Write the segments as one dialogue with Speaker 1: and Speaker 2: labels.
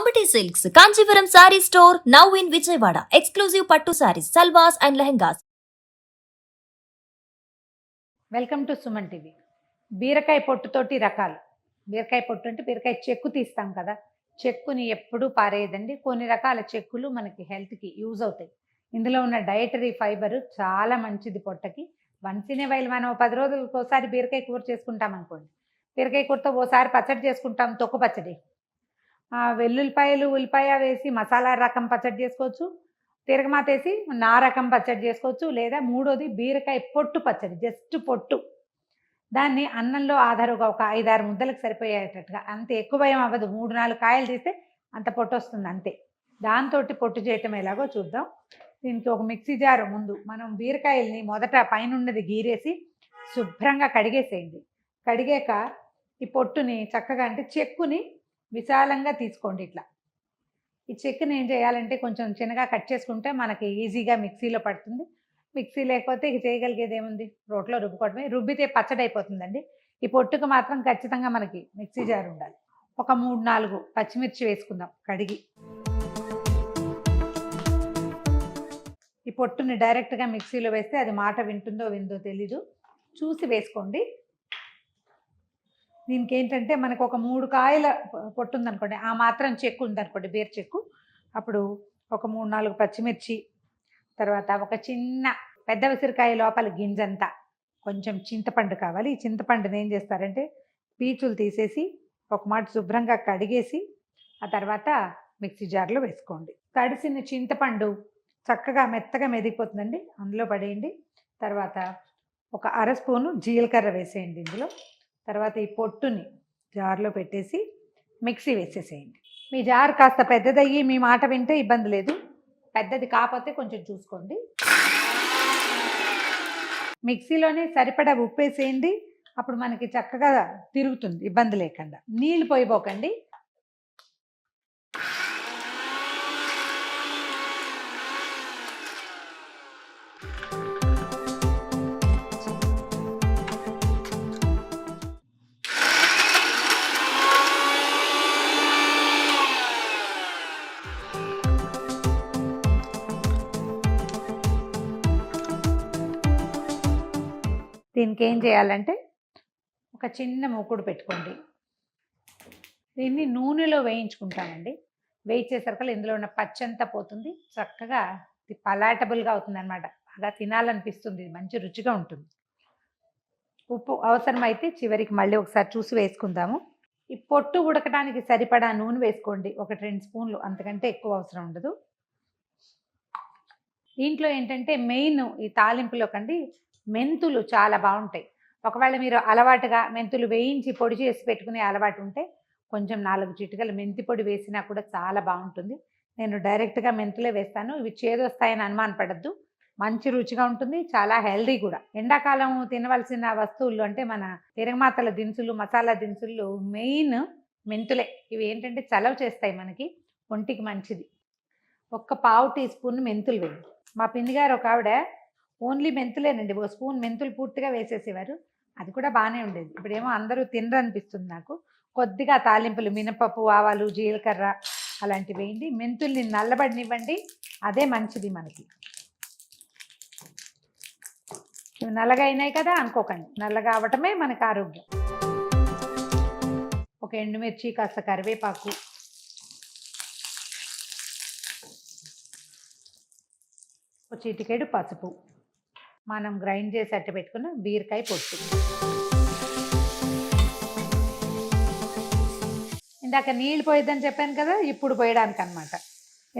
Speaker 1: Ambati Silks, Kanchipuram Saree Store, now in Vijayawada. Exclusive Pattu Sarees, Salwas and Lehengas.
Speaker 2: Welcome to Suman TV. బీరకాయ పొట్టుతోటి రకాలు. బీరకాయ పొట్టు అంటే బీరకాయ చెక్కు తీస్తాం కదా, చెక్కుని ఎప్పుడూ పారేయదండి. కొన్ని రకాల చెక్కులు మనకి హెల్త్కి యూజ్ అవుతాయి. ఇందులో ఉన్న డైటరీ ఫైబర్ చాలా మంచిది పొట్టకి. వన్సినే వైల్ మనం 10 రోజులకు ఒకసారి బీరకాయ కూర చేసుకుంటాం అనుకోండి, బీరకాయ కూరతో ఓసారి పచ్చడి చేసుకుంటాం, తొక్కు పచ్చడి. వెల్లుల్లిపాయలు ఉల్లిపాయ వేసి మసాలా రకం పచ్చడి చేసుకోవచ్చు, తిరగమాత వేసి నా రకం పచ్చడి చేసుకోవచ్చు, లేదా మూడోది బీరకాయ పొట్టు పచ్చడి, జస్ట్ పొట్టు. దాన్ని అన్నంలో ఆధారుగా ఒక 5-6 ముద్దలకు సరిపోయేటట్టుగా, అంత ఎక్కువ ఏం అవ్వదు, 3-4 కాయలు తీస్తే అంత పొట్టు వస్తుంది అంతే. దాంతో పొట్టు చేయటం ఎలాగో చూద్దాం. దీనికి ఒక మిక్సీ జారు, ముందు మనం బీరకాయల్ని మొదట పైన ఉన్నది గీరేసి శుభ్రంగా కడిగేసేయండి. కడిగాక ఈ పొట్టుని చక్కగా, అంటే చెక్కుని విశాలంగా తీసుకోండి. ఇట్లా ఈ చెక్కుని ఏం చేయాలంటే కొంచెం చిన్నగా కట్ చేసుకుంటే మనకి ఈజీగా మిక్సీలో పడుతుంది. మిక్సీ లేకపోతే ఇక చేయగలిగేది ఏముంది, రోట్లో రుబ్బుకోవడమే. రుబ్బితే పచ్చడి అయిపోతుందండి. ఈ పొట్టుకు మాత్రం ఖచ్చితంగా మనకి మిక్సీ జార్ ఉండాలి. ఒక 3-4 పచ్చిమిర్చి వేసుకుందాం కడిగి. ఈ పొట్టుని డైరెక్ట్గా మిక్సీలో వేస్తే అది మాట వింటుందో విందో తెలీదు, చూసి వేసుకోండి. దీనికి ఏంటంటే మనకు ఒక 3 కాయల పొట్టు ఉందనుకోండి, ఆ మాత్రం చెక్కు ఉందనుకోండి, బీర చెక్కు, అప్పుడు ఒక 3-4 పచ్చిమిర్చి, తర్వాత ఒక చిన్న పెద్ద ఉసిరికాయ లోపల గింజంతా, కొంచెం చింతపండు కావాలి. ఈ చింతపండుని ఏం చేస్తారంటే పీచులు తీసేసి ఒక మాట శుభ్రంగా కడిగేసి ఆ తర్వాత మిక్సీ జార్లో వేసుకోండి. తడిసిన చింతపండు చక్కగా మెత్తగా మెదిగిపోతుందండి, అందులో పడేయండి. తర్వాత ఒక 1/2 స్పూను జీలకర్ర వేసేయండి ఇందులో. తర్వాత ఈ పొట్టుని జార్లో పెట్టేసి మిక్సీ వేసేసేయండి. మీ జార్ కాస్త పెద్దదయ్యి మీ మాట వింటే ఇబ్బంది లేదు, పెద్దది కాకపోతే కొంచెం చూసుకోండి. మిక్సీలోనే సరిపడా ఉప్పు వేసేయండి, అప్పుడు మనకి చక్కగా తిరుగుతుంది ఇబ్బంది లేకుండా. నీళ్ళు పోయిపోకండి. దీనికి ఏం చేయాలంటే ఒక చిన్న మూకుడు పెట్టుకోండి. దీన్ని నూనెలో వేయించుకుంటామండి. వేయించేసరికి ఇందులో ఉన్న పచ్చంతా పోతుంది, చక్కగా పలాటబుల్గా అవుతుంది అనమాట. బాగా తినాలనిపిస్తుంది, మంచి రుచిగా ఉంటుంది. ఉప్పు అవసరమైతే చివరికి మళ్ళీ ఒకసారి చూసి వేసుకుందాము. ఈ పొట్టు ఉడకడానికి సరిపడా నూనె వేసుకోండి, 1-2 స్పూన్లు, అంతకంటే ఎక్కువ అవసరం ఉండదు. దీంట్లో ఏంటంటే మెయిన్ ఈ తాలింపులో కండి మెంతులు చాలా బాగుంటాయి. ఒకవేళ మీరు అలవాటుగా మెంతులు వేయించి పొడి చేసి పెట్టుకునే అలవాటు ఉంటే కొంచెం 4 చిటికలు మెంతి పొడి వేసినా కూడా చాలా బాగుంటుంది. నేను డైరెక్ట్గా మెంతులే వేస్తాను. ఇవి చేదొస్తాయని అనుమానపడద్దు, మంచి రుచిగా ఉంటుంది, చాలా హెల్దీ కూడా. ఎండాకాలం తినవలసిన వస్తువులు అంటే మన తిరగమాతల దినుసులు, మసాలా దినుసులు మెయిన్ మెంతులే. ఇవి ఏంటంటే చలవ చేస్తాయి, మనకి ఒంటికి మంచిది. ఒక 1/4 టీ స్పూన్ మెంతులు వేయండి. మా పిండి గారు ఒక ఆవిడ ఓన్లీ మెంతులేనండి, 1 స్పూన్ మెంతులు పూర్తిగా వేసేసేవారు, అది కూడా బాగానే ఉండేది. ఇప్పుడేమో అందరూ తినరనిపిస్తుంది నాకు. కొద్దిగా తాలింపులు మినపప్పు, ఆవాలు, జీలకర్ర అలాంటివి వేయండి. మెంతుల్ని నల్లబడినివ్వండి, అదే మంచిది మనకి. ఇవి నల్లగా అయినాయి కదా అనుకోకండి, నల్లగా అవటమే మనకు ఆరోగ్యం. ఒక ఎండుమిర్చి, కాస్త కరివేపాకు, ఒక చిటికెడు పసుపు, మనం గ్రైండ్ చేసి అట్ట పెట్టుకున్న బీరకాయ పొట్టు. ఇందాక నీళ్ళు పోయిద్దని చెప్పాను కదా, ఇప్పుడు పోయడానికి అనమాట.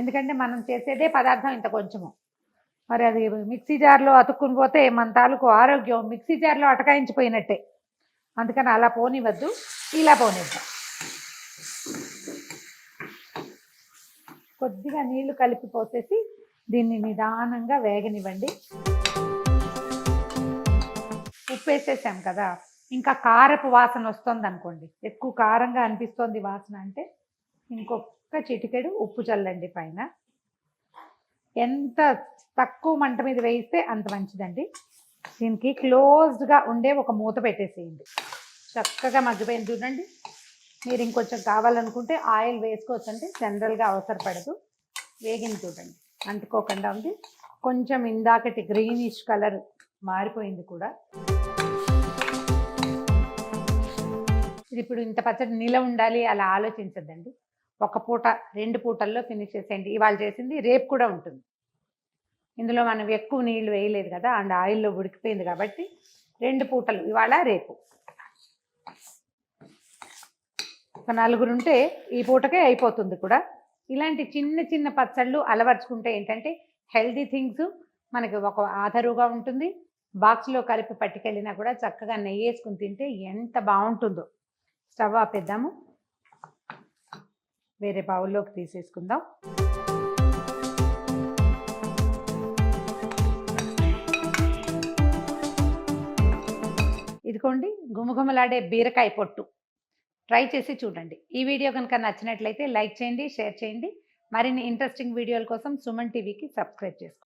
Speaker 2: ఎందుకంటే మనం చేసేదే పదార్థం ఇంత కొంచెము, మరి అది మిక్సీ జార్లో అతుక్కుని పోతే మన తాలూకు ఆరోగ్యం మిక్సీ జార్లో అటకాయించిపోయినట్టే. అందుకని అలా పోనివద్దు, ఇలా పోనిద్దాం. కొద్దిగా నీళ్లు కలిపి పోసేసి దీన్ని నిదానంగా వేగనివ్వండి. ఉప్పు వేసేసాం కదా, ఇంకా కారపు వాసన వస్తుంది అనుకోండి, ఎక్కువ కారంగా అనిపిస్తుంది వాసన అంటే ఇంకొక చిటికెడు ఉప్పు చల్లండి పైన. ఎంత తక్కువ మంట మీద వేయిస్తే అంత మంచిదండి. దీనికి క్లోజ్డ్గా ఉండే ఒక మూత పెట్టేసేయండి. చక్కగా మగ్గిపోయింది చూడండి. మీరు ఇంకొంచెం కావాలనుకుంటే ఆయిల్ వేసుకోవచ్చు, అంటే జనరల్గా అవసరపడదు. వేగిన చూడండి, అంటుకోకుండా ఉంది. కొంచెం ఇందాకటి గ్రీనిష్ కలర్ మారిపోయింది కూడా. ఇది ఇప్పుడు ఇంత పచ్చడి నిలవ ఉండాలి అలా ఆలోచించద్దండి. ఒక పూట 2 పూటల్లో ఫినిష్ చేసేయండి. ఇవాళ చేసింది రేపు కూడా ఉంటుంది. ఇందులో మనం ఎక్కువ నీళ్లు వేయలేదు కదా, అండ్ ఆయిల్లో ఉడికిపోయింది కాబట్టి 2 పూటలు, ఇవాళ రేపు. ఒక 4 ఉంటే ఈ పూటకే అయిపోతుంది కూడా. ఇలాంటి చిన్న చిన్న పచ్చళ్ళు అలవర్చుకుంటే ఏంటంటే హెల్తీ థింగ్స్ మనకి ఒక ఆధారుగా ఉంటుంది. బాక్స్లో కలిపి పట్టుకెళ్ళినా కూడా చక్కగా నెయ్యి వేసుకుని తింటే ఎంత బాగుంటుందో. స్టవ్ ఆపేద్దాము, వేరే బౌల్లోకి తీసేసుకుందాం. ఇదిగోండి గుమగుమలాడే బీరకాయ పొట్టు. ట్రై చేసి చూడండి. ఈ వీడియో కనుక నచ్చినట్లయితే లైక్ చేయండి, షేర్ చేయండి. మరిన్ని ఇంట్రెస్టింగ్ వీడియోల కోసం సుమన్ టీవీకి సబ్స్క్రైబ్ చేసుకోండి.